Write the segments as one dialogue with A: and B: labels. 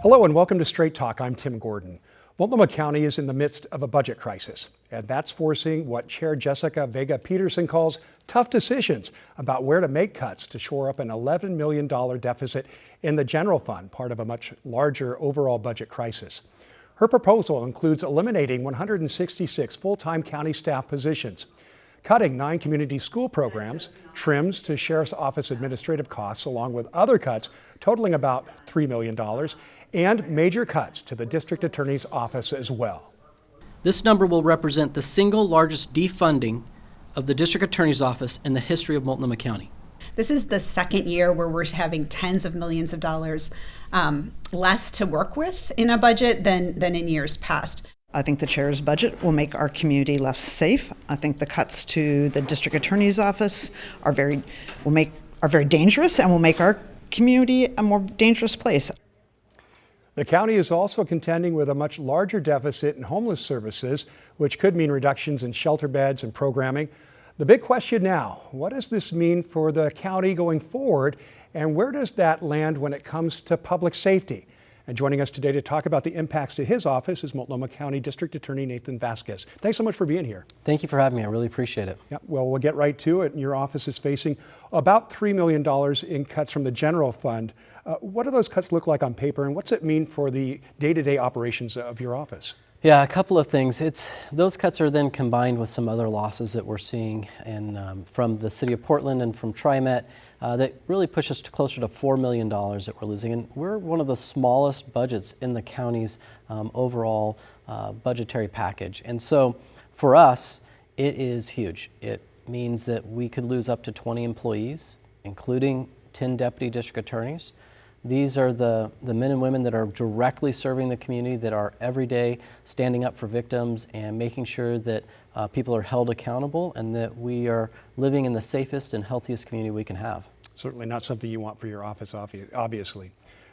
A: Hello and welcome to Straight Talk. I'm Tim Gordon. Multnomah County is in the midst of a budget crisis, and that's forcing what Chair Jessica Vega Peterson calls tough decisions about where to make cuts to shore up an $11 million deficit in the general fund, part of a much larger overall budget crisis. Her proposal includes eliminating 166 full-time county staff positions, cutting 9 community school programs, trims to Sheriff's Office administrative costs, along with other cuts totaling about $3 million, and major cuts to the District Attorney's office as well.
B: This number will represent the single largest defunding of the District Attorney's office in the history of Multnomah County.
C: This is the second year where we're having tens of millions of dollars less to work with in a budget than in years past.
D: I think the chair's budget will make our community less safe. I think the cuts to the district attorney's office are very dangerous and will make our community a more dangerous place.
A: The county is also contending with a much larger deficit in homeless services, which could mean reductions in shelter beds and programming. The big question now, what does this mean for the county going forward, and where does that land when it comes to public safety? And joining us today to talk about the impacts to his office is Multnomah County District Attorney Nathan Vasquez. Thanks so much for being here.
B: Thank you for having me. I really appreciate it.
A: Yeah, well, we'll get right to it. Your office is facing about $3 million in cuts from the general fund. What do those cuts look like on paper, and what's it mean for the day-to-day operations of your office?
B: Yeah, a couple of things. Those cuts are then combined with some other losses that we're seeing from the city of Portland and from TriMet that really push us closer to $4 million that we're losing. And we're one of the smallest budgets in the county's overall budgetary package. And so for us, it is huge. It means that we could lose up to 20 employees, including 10 deputy district attorneys. These are the men and women that are directly serving the community, that are every day standing up for victims and making sure that people are held accountable and that we are living in the safest and healthiest community we can have.
A: Certainly not something you want for your office, obviously.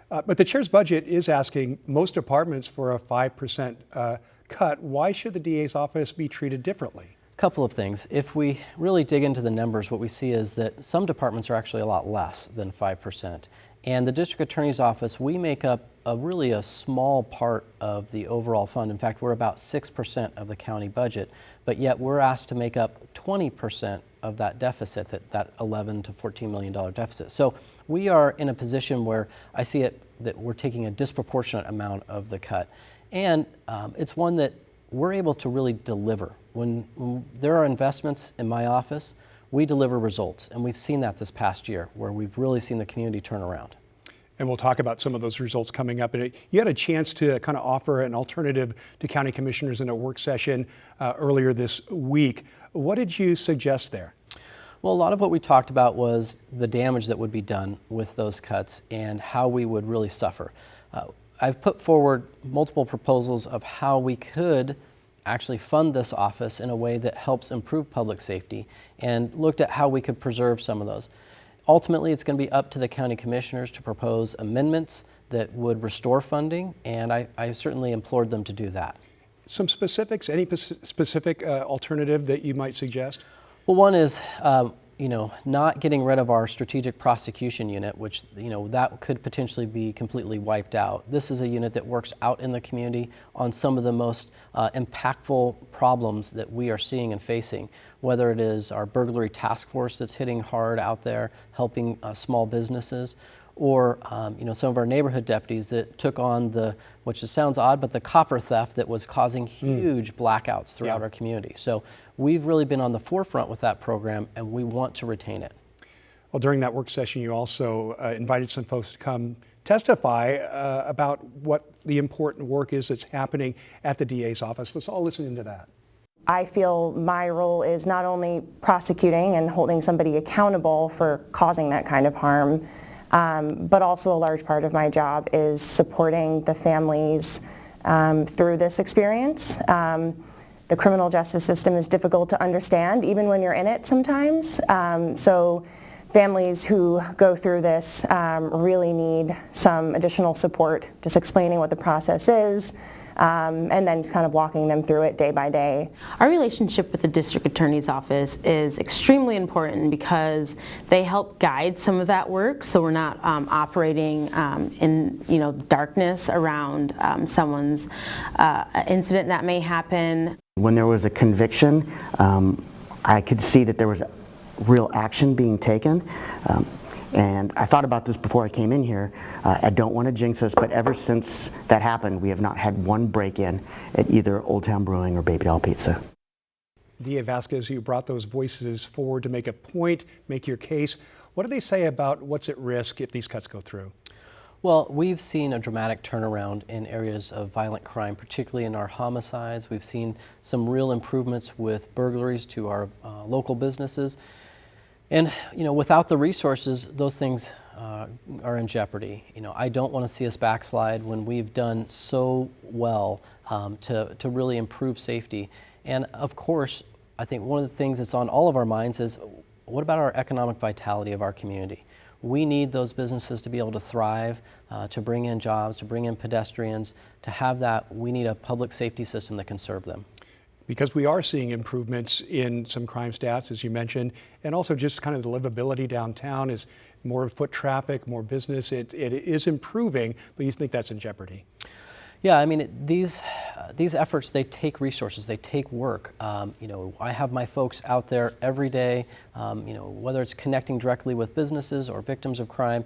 A: But the chair's budget is asking most departments for a 5% cut. Why should the DA's office be treated differently?
B: Couple of things. If we really dig into the numbers, what we see is that some departments are actually a lot less than 5%. And the district attorney's office, we make up really a small part of the overall fund. In fact, we're about 6% of the county budget, but yet we're asked to make up 20% of that deficit, that $11 to $14 million deficit. So we are in a position where I see it that we're taking a disproportionate amount of the cut. And it's one that we're able to really deliver. When there are investments in my office, we deliver results, and we've seen that this past year where we've really seen the community turn around.
A: And we'll talk about some of those results coming up. You had a chance to kind of offer an alternative to county commissioners in a work session earlier this week. What did you suggest there?
B: Well, a lot of what we talked about was the damage that would be done with those cuts and how we would really suffer. I've put forward multiple proposals of how we could actually fund this office in a way that helps improve public safety, and looked at how we could preserve some of those. Ultimately, it's going to be up to the county commissioners to propose amendments that would restore funding, and I certainly implored them to do that.
A: Some specifics, any specific alternative that you might suggest?
B: Well, one is not getting rid of our strategic prosecution unit, which that could potentially be completely wiped out. This is a unit that works out in the community on some of the most impactful problems that we are seeing and facing, whether it is our burglary task force that's hitting hard out there, helping small businesses, or some of our neighborhood deputies that took on which sounds odd, but the copper theft that was causing huge blackouts throughout our community. So we've really been on the forefront with that program, and we want to retain it.
A: Well, during that work session, you also invited some folks to come testify about what the important work is that's happening at the DA's office. Let's all listen into that.
E: I feel my role is not only prosecuting and holding somebody accountable for causing that kind of harm, but also a large part of my job is supporting the families through this experience. The criminal justice system is difficult to understand even when you're in it sometimes. So families who go through this really need some additional support, just explaining what the process is, and then just kind of walking them through it day by day.
F: Our relationship with the district attorney's office is extremely important because they help guide some of that work, so we're not operating in darkness around someone's incident that may happen.
G: When there was a conviction, I could see that there was real action being taken. And I thought about this before I came in here. I don't want to jinx us, but ever since that happened, we have not had one break-in at either Old Town Brewing or Baby Doll Pizza.
A: D.A. Vasquez, you brought those voices forward to make a point, make your case. What do they say about what's at risk if these cuts go through?
B: Well, we've seen a dramatic turnaround in areas of violent crime, particularly in our homicides. We've seen some real improvements with burglaries to our local businesses. And, without the resources, those things are in jeopardy. I don't want to see us backslide when we've done so well to really improve safety. And of course, I think one of the things that's on all of our minds is, what about our economic vitality of our community? We need those businesses to be able to thrive, to bring in jobs, to bring in pedestrians. To have that, we need a public safety system that can serve them.
A: Because we are seeing improvements in some crime stats, as you mentioned, and also just kind of the livability downtown is more foot traffic, more business. It is improving, but you think that's in jeopardy?
B: Yeah, I mean, these efforts, they take resources, they take work. I have my folks out there every day, whether it's connecting directly with businesses or victims of crime.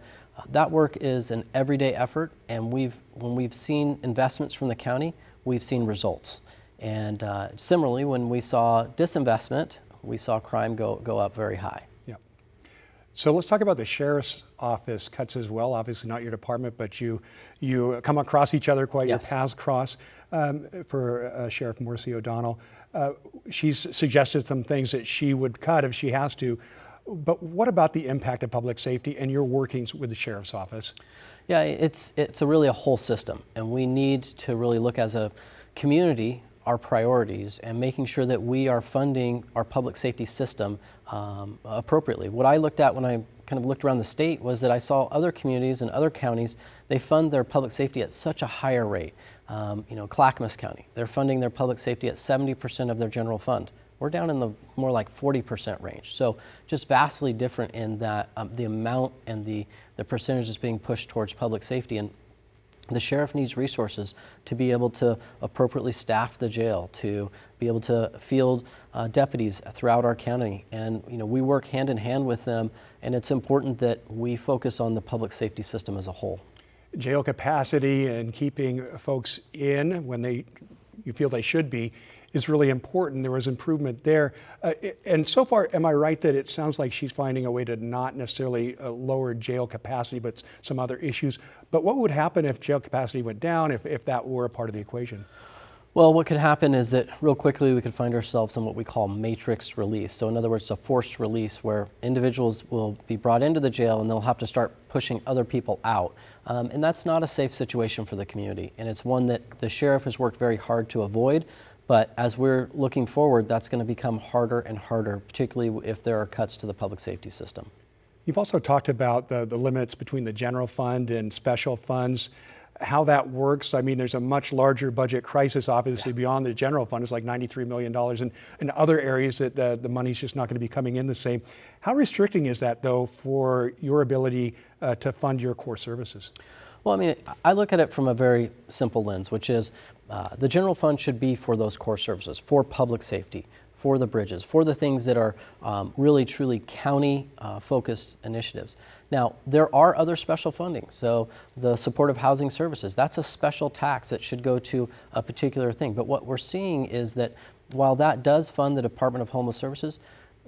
B: That work is an everyday effort, and when we've seen investments from the county, we've seen results. And similarly, when we saw disinvestment, we saw crime go up very high.
A: Yeah. So let's talk about the sheriff's office cuts as well. Obviously not your department, but you come across each other quite.
B: Yes.
A: Your paths cross. For Sheriff Morrissey O'Donnell, she's suggested some things that she would cut if she has to. But what about the impact of public safety and your workings with the sheriff's office?
B: Yeah, it's really a whole system, and we need to really look as a community our priorities and making sure that we are funding our public safety system appropriately. What I looked at when I kind of looked around the state was that I saw other communities and other counties, they fund their public safety at such a higher rate. Clackamas County, they're funding their public safety at 70% of their general fund. We're down in the more like 40% range. So just vastly different in that the amount and the percentage is being pushed towards public safety. And the sheriff needs resources to be able to appropriately staff the jail, to be able to field deputies throughout our county. And we work hand in hand with them, and it's important that we focus on the public safety system as a whole.
A: Jail capacity and keeping folks in when you feel they should be is really important. There was improvement there. And so far, am I right that it sounds like she's finding a way to not necessarily lower jail capacity, but some other issues? But what would happen if jail capacity went down, if that were a part of the equation?
B: Well, what could happen is that real quickly we could find ourselves in what we call matrix release. So in other words, a forced release where individuals will be brought into the jail and they'll have to start pushing other people out. And that's not a safe situation for the community. And it's one that the sheriff has worked very hard to avoid. But as we're looking forward, that's going to become harder and harder, particularly if there are cuts to the public safety system.
A: You've also talked about the limits between the general fund and special funds, how that works. I mean, there's a much larger budget crisis, obviously, beyond the general fund. It's like $93 million, and other areas that the money's just not going to be coming in the same. How restricting is that, though, for your ability to fund your core services?
B: Well, I mean, I look at it from a very simple lens, which is the general fund should be for those core services, for public safety, for the bridges, for the things that are really, truly county-focused initiatives. Now, there are other special funding. So the supportive housing services, that's a special tax that should go to a particular thing. But what we're seeing is that while that does fund the Department of Homeless Services,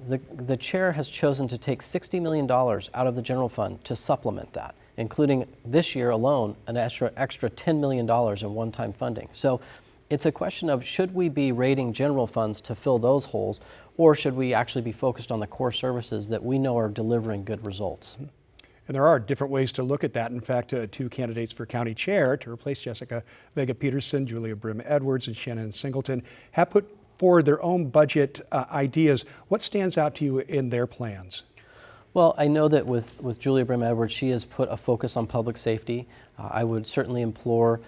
B: the chair has chosen to take $60 million out of the general fund to supplement that, including this year alone an extra $10 million in one-time funding. So it's a question of, should we be raiding general funds to fill those holes, or should we actually be focused on the core services that we know are delivering good results?
A: And there are different ways to look at that. In fact, two candidates for county chair to replace Jessica Vega Peterson, Julia Brim Edwards, and Shannon Singleton have put forward their own budget ideas. What stands out to you in their plans?
B: Well, I know that with Julia Brim Edwards, she has put a focus on public safety. I would certainly implore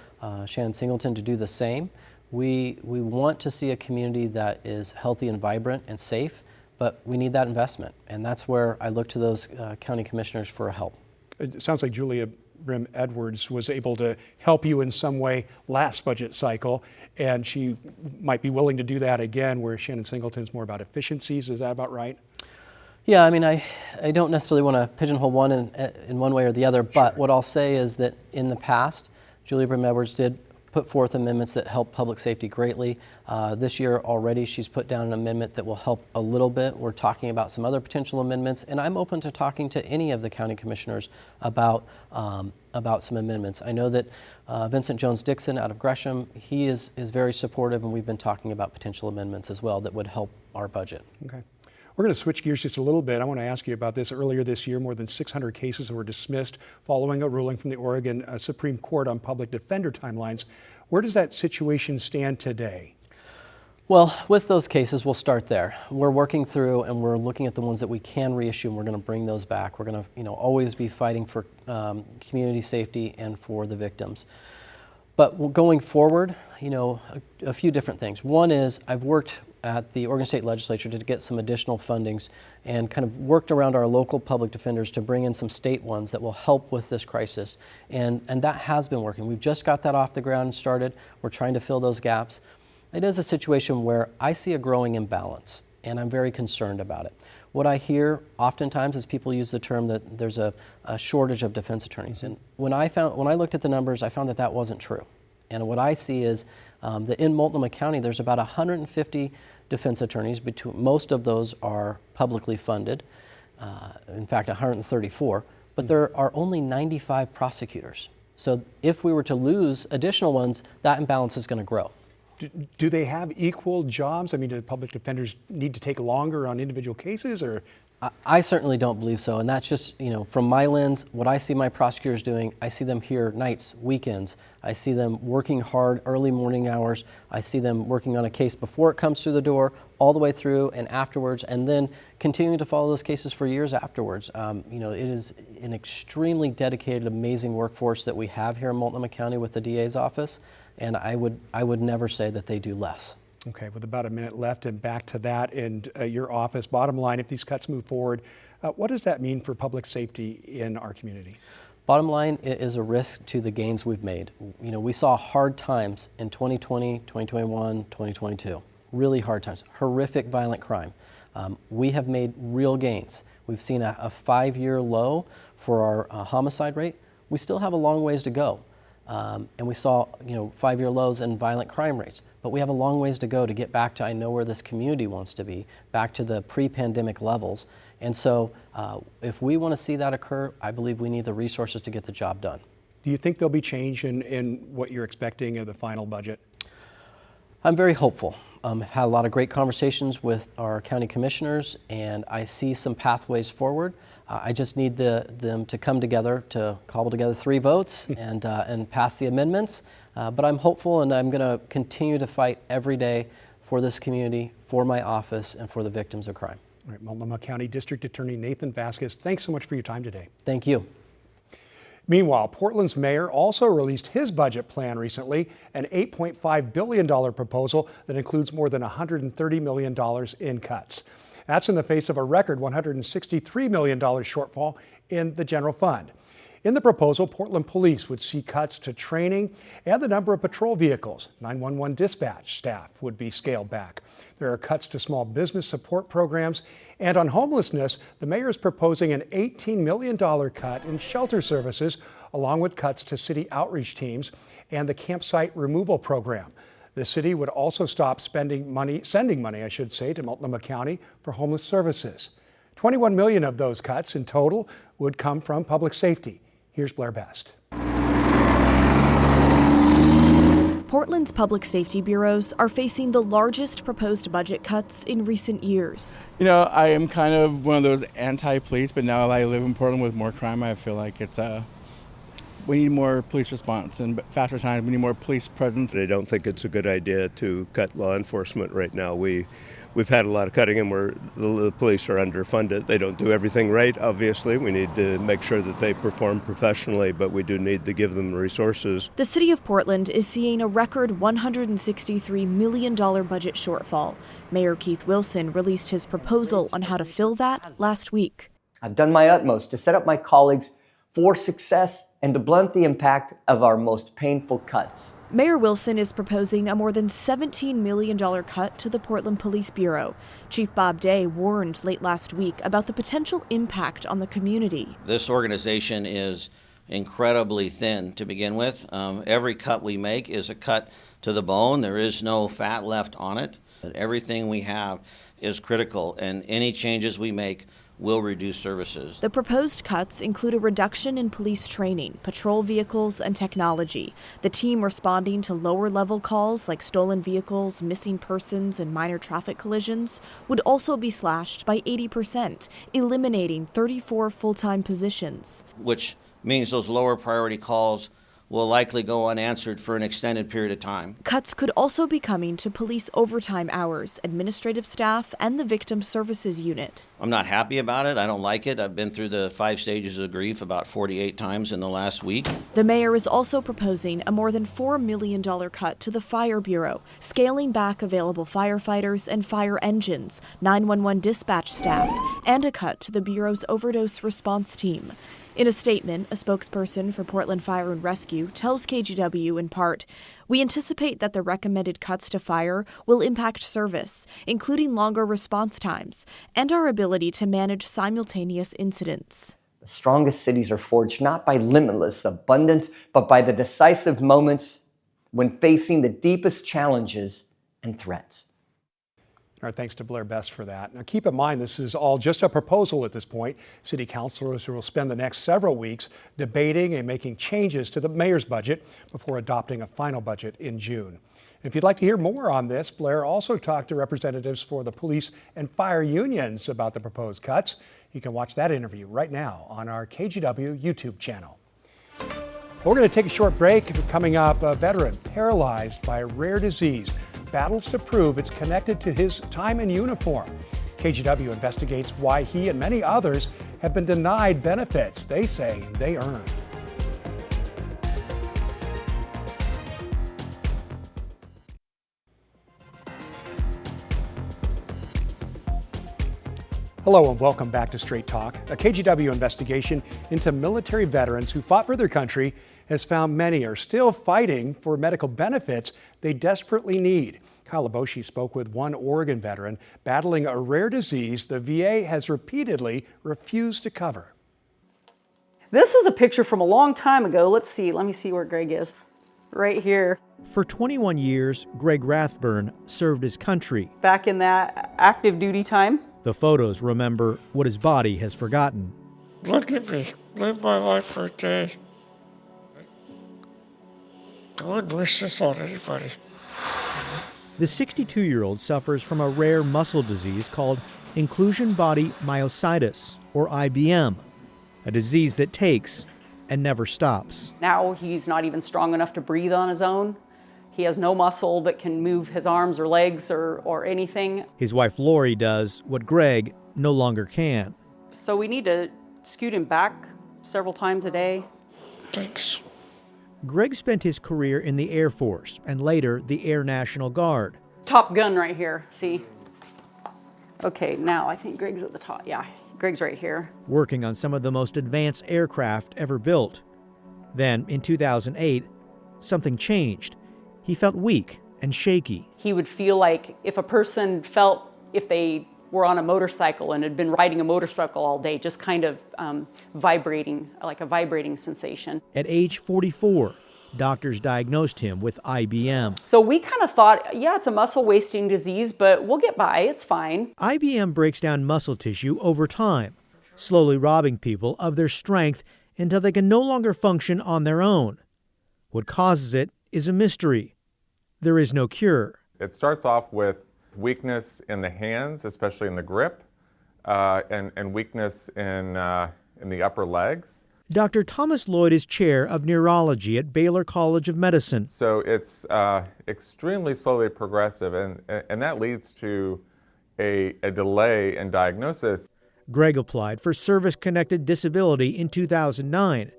B: Shannon Singleton to do the same. We want to see a community that is healthy and vibrant and safe, but we need that investment. And that's where I look to those county commissioners for help.
A: It sounds like Julia Brim Edwards was able to help you in some way last budget cycle, and she might be willing to do that again, where Shannon Singleton's more about efficiencies. Is that about right?
B: Yeah, I mean, I don't necessarily want to pigeonhole one in one way or the other, but what I'll say is that in the past, Julia Brim Edwards did put forth amendments that help public safety greatly. This year already she's put down an amendment that will help a little bit. We're talking about some other potential amendments, and I'm open to talking to any of the county commissioners about some amendments. I know that Vincent Jones Dixon out of Gresham, he is very supportive, and we've been talking about potential amendments as well that would help our budget.
A: Okay. We're going to switch gears just a little bit. I want to ask you about this. Earlier this year, more than 600 cases were dismissed following a ruling from the Oregon Supreme Court on public defender timelines. Where does that situation stand today?
B: Well, with those cases, we'll start there. We're working through and we're looking at the ones that we can reissue, and we're going to bring those back. We're going to, always be fighting for community safety and for the victims. But going forward, a few different things. One is I've worked at the Oregon State Legislature to get some additional fundings and kind of worked around our local public defenders to bring in some state ones that will help with this crisis. And that has been working. We've just got that off the ground and started. We're trying to fill those gaps. It is a situation where I see a growing imbalance, and I'm very concerned about it. What I hear oftentimes is people use the term that there's a shortage of defense attorneys. And when I looked at the numbers, I found that wasn't true. And what I see is that in Multnomah County, there's about 150 defense attorneys. Most of those are publicly funded, in fact 134, but there are only 95 prosecutors. So if we were to lose additional ones, that imbalance is going to grow.
A: Do they have equal jobs? I mean, do public defenders need to take longer on individual cases, or?
B: I certainly don't believe so, and that's just, from my lens, what I see my prosecutors doing. I see them here nights, weekends. I see them working hard early morning hours. I see them working on a case before it comes through the door, all the way through and afterwards, and then continuing to follow those cases for years afterwards. It is an extremely dedicated, amazing workforce that we have here in Multnomah County with the DA's office, and I would never say that they do less.
A: Okay, with about a minute left, and back to that and your office, bottom line, if these cuts move forward, what does that mean for public safety in our community?
B: Bottom line, it is a risk to the gains we've made. We saw hard times in 2020, 2021, 2022. Really hard times, horrific violent crime. We have made real gains. We've seen a 5-year low for our homicide rate. We still have a long ways to go. And we saw, 5-year lows in violent crime rates. But we have a long ways to go to get back to, I know where this community wants to be, back to the pre-pandemic levels. And so if we want to see that occur, I believe we need the resources to get the job done.
A: Do you think there'll be change in what you're expecting of the final budget?
B: I'm very hopeful. I've had a lot of great conversations with our county commissioners, and I see some pathways forward. I just need them to come together, to cobble together 3 votes and pass the amendments. But I'm hopeful, and I'm going to continue to fight every day for this community, for my office, and for the victims of crime.
A: All right, Multnomah County District Attorney Nathan Vasquez, thanks so much for your time today.
B: Thank you.
A: Meanwhile, Portland's mayor also released his budget plan recently, an $8.5 billion proposal that includes more than $130 million in cuts. That's in the face of a record $163 million shortfall in the general fund. In the proposal, Portland police would see cuts to training and the number of patrol vehicles. 911 dispatch staff would be scaled back. There are cuts to small business support programs. And on homelessness, the mayor is proposing an $18 million cut in shelter services, along with cuts to city outreach teams and the campsite removal program. The city would also stop sending money, to Multnomah County for homeless services. 21 million of those cuts in total would come from public safety. Here's Blair Best.
H: Portland's public safety bureaus are facing the largest proposed budget cuts in recent years.
I: I am kind of one of those anti-police, but now that I live in Portland with more crime, I feel like it's We need more police response and faster time. We need more police presence.
J: I don't think it's a good idea to cut law enforcement right now. We've had a lot of cutting, and the police are underfunded. They don't do everything right, obviously. We need to make sure that they perform professionally, but we do need to give them resources.
H: The city of Portland is seeing a record $163 million budget shortfall. Mayor Keith Wilson released his proposal on how to fill that last week.
K: I've done my utmost to set up my colleagues for success and to blunt the impact of our most painful cuts.
H: Mayor Wilson is proposing a more than $17 million cut to the Portland Police Bureau. Chief Bob Day warned late last week about the potential impact on the community.
L: This organization is incredibly thin to begin with. Every cut we make is a cut to the bone. There is no fat left on it. Everything we have is critical, and any changes we make will reduce services.
H: The proposed cuts include a reduction in police training, patrol vehicles, and technology. The team responding to lower-level calls like stolen vehicles, missing persons, and minor traffic collisions would also be slashed by 80%, eliminating 34 full-time positions.
L: Which means those lower priority calls will likely go unanswered for an extended period of time.
H: Cuts could also be coming to police overtime hours, administrative staff, and the Victim Services Unit.
L: I'm not happy about it. I don't like it. I've been through the 5 stages of grief about 48 times in the last week.
H: The mayor is also proposing a more than $4 million cut to the Fire Bureau, scaling back available firefighters and fire engines, 911 dispatch staff, and a cut to the Bureau's overdose response team. In a statement, a spokesperson for Portland Fire and Rescue tells KGW in part, "We anticipate that the recommended cuts to fire will impact service, including longer response times, and our ability to manage simultaneous incidents."
K: The strongest cities are forged not by limitless abundance, but by the decisive moments when facing the deepest challenges and threats.
A: All right, thanks to Blair Best for that. Now keep in mind, this is all just a proposal at this point. City councilors will spend the next several weeks debating and making changes to the mayor's budget before adopting a final budget in June. If you'd like to hear more on this, Blair also talked to representatives for the police and fire unions about the proposed cuts. You can watch that interview right now on our KGW YouTube channel. We're going to take a short break. Coming up, a veteran paralyzed by a rare disease battles to prove it's connected to his time in uniform. KGW investigates why he and many others have been denied benefits they say they earned. Hello and welcome back to Straight Talk. A KGW investigation into military veterans who fought for their country has found many are still fighting for medical benefits they desperately need. Kyle Aboshi spoke with one Oregon veteran battling a rare disease the VA has repeatedly refused to cover.
M: This is a picture from a long time ago. Let me see where Greg is. Right here.
N: For 21 years, Greg Rathburn served his country.
M: Back in that active duty time.
N: The photos remember what his body has forgotten.
O: Look at me. Live my life for a day. I wouldn't wish this on anybody.
N: The 62-year-old suffers from a rare muscle disease called inclusion body myositis, or IBM, a disease that takes and never stops.
M: Now he's not even strong enough to breathe on his own. He has no muscle that can move his arms or legs or anything.
N: His wife Lori does what Greg no longer can.
M: So we need to scoot him back several times a day.
O: Thanks.
N: Greg spent his career in the Air Force and later the Air National Guard.
M: Top gun right here, see? Okay, now I think Greg's at the top. Yeah, Greg's right here.
N: Working on some of the most advanced aircraft ever built. Then, in 2008, something changed. He felt weak and shaky.
M: He would feel like if a person felt if they were on a motorcycle and had been riding a motorcycle all day, just kind of vibrating, like a vibrating sensation.
N: At age 44, doctors diagnosed him with IBM.
M: So we kind of thought, yeah, it's a muscle wasting disease, but we'll get by, it's fine.
N: IBM breaks down muscle tissue over time, slowly robbing people of their strength until they can no longer function on their own. What causes it is a mystery. There is no cure.
P: It starts off with weakness in the hands, especially in the grip, and weakness in the upper legs.
N: Dr. Thomas Lloyd is chair of neurology at Baylor College of Medicine.
P: So it's extremely slowly progressive, and that leads to a delay in diagnosis.
N: Greg applied for service-connected disability in 2009,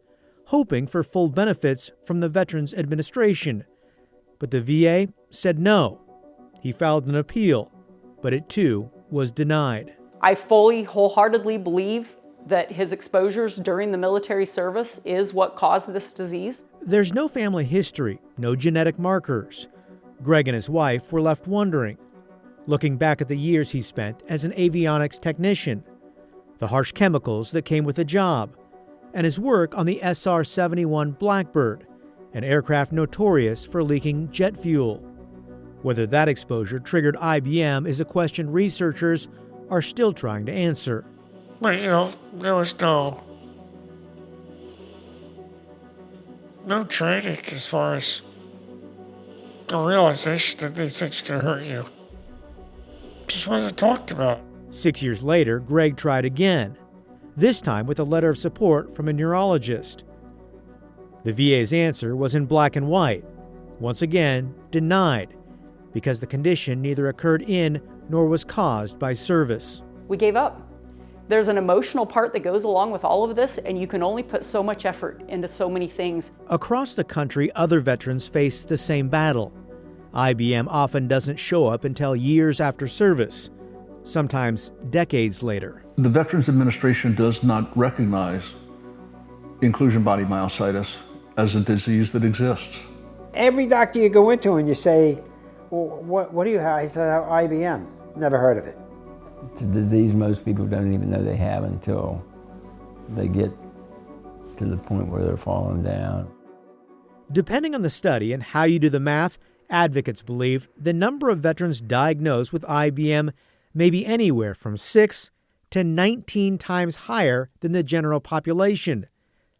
N: hoping for full benefits from the Veterans Administration. But the VA said no. He filed an appeal, but it too was denied.
M: I fully, wholeheartedly believe that his exposures during the military service is what caused this disease.
N: There's no family history, no genetic markers. Greg and his wife were left wondering, looking back at the years he spent as an avionics technician, the harsh chemicals that came with the job, and his work on the SR-71 Blackbird, an aircraft notorious for leaking jet fuel. Whether that exposure triggered IBM is a question researchers are still trying to answer.
O: But, there was no training as far as the realization that these things can hurt you. Just wasn't talked about.
N: 6 years later, Greg tried again, this time with a letter of support from a neurologist. The VA's answer was in black and white, once again denied, because the condition neither occurred in nor was caused by service.
M: We gave up. There's an emotional part that goes along with all of this, and you can only put so much effort into so many things.
N: Across the country, other veterans face the same battle. IBM often doesn't show up until years after service, sometimes decades later.
Q: The Veterans Administration does not recognize inclusion body myositis as a disease that exists.
R: Every doctor you go into and you say, well, what do you have? He said, IBM. Never heard of it.
S: It's a disease most people don't even know they have until they get to the point where they're falling down.
N: Depending on the study and how you do the math, advocates believe the number of veterans diagnosed with IBM may be anywhere from 6 to 19 times higher than the general population.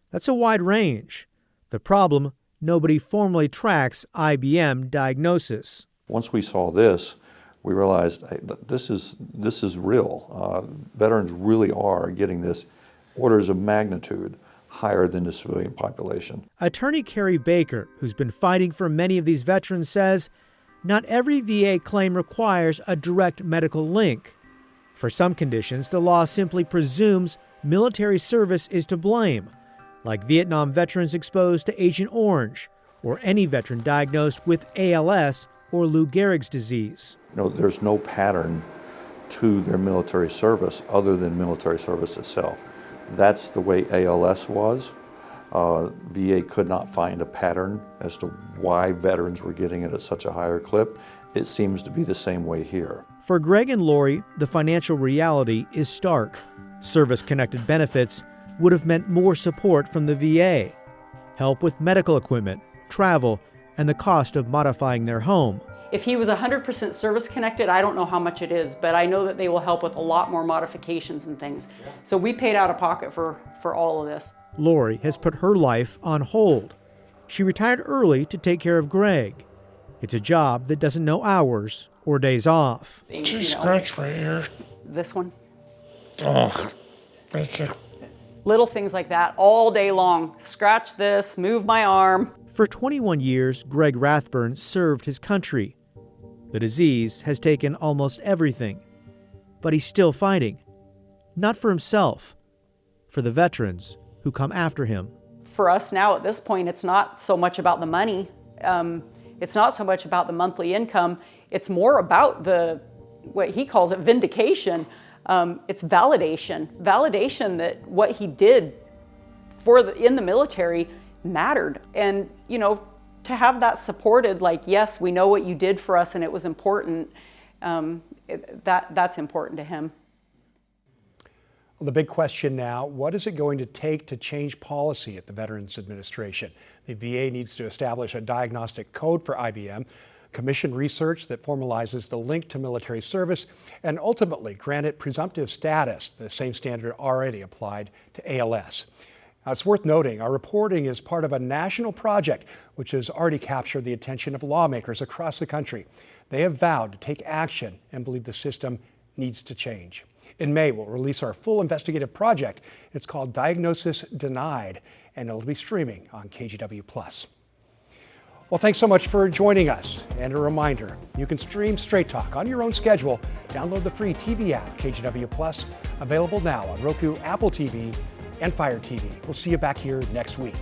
N: That's a wide range. The problem, nobody formally tracks IBM diagnosis.
T: Once we saw this, we realized, hey, this is real. Veterans really are getting this orders of magnitude higher than the civilian population.
N: Attorney Carrie Baker, who's been fighting for many of these veterans, says not every VA claim requires a direct medical link. For some conditions, the law simply presumes military service is to blame, like Vietnam veterans exposed to Agent Orange, or any veteran diagnosed with ALS or Lou Gehrig's disease.
T: There's no pattern to their military service other than military service itself. That's the way ALS was. VA could not find a pattern as to why veterans were getting it at such a higher clip. It seems to be the same way here.
N: For Greg and Lori, the financial reality is stark. Service-connected benefits would have meant more support from the VA, help with medical equipment, travel, and the cost of modifying their home.
M: If he was 100% service connected, I don't know how much it is, but I know that they will help with a lot more modifications and things. So we paid out of pocket for all of this.
N: Lori has put her life on hold. She retired early to take care of Greg. It's a job that doesn't know hours or days off.
O: Just scratch my ear.
M: This one?
O: Oh, thank you.
M: Little things like that all day long. Scratch this, move my arm.
N: For 21 years, Greg Rathburn served his country. The disease has taken almost everything, but he's still fighting. Not for himself, for the veterans who come after him.
M: For us now at this point, it's not so much about the money. It's not so much about the monthly income. It's more about what he calls it, vindication. It's validation. Validation that what he did in the military mattered. And, to have that supported, like, yes, we know what you did for us and it was important, that's important to him.
A: Well, the big question now, what is it going to take to change policy at the Veterans Administration? The VA needs to establish a diagnostic code for IBM, commission research that formalizes the link to military service, and ultimately grant it presumptive status, the same standard already applied to ALS. Now, it's worth noting our reporting is part of a national project which has already captured the attention of lawmakers across the country. They have vowed to take action and believe the system needs to change. In May, we'll release our full investigative project. It's called Diagnosis Denied, and it'll be streaming on KGW+. Well, thanks so much for joining us. And a reminder, you can stream Straight Talk on your own schedule. Download the free TV app, KGW+, available now on Roku, Apple TV, and Fire TV. We'll see you back here next week.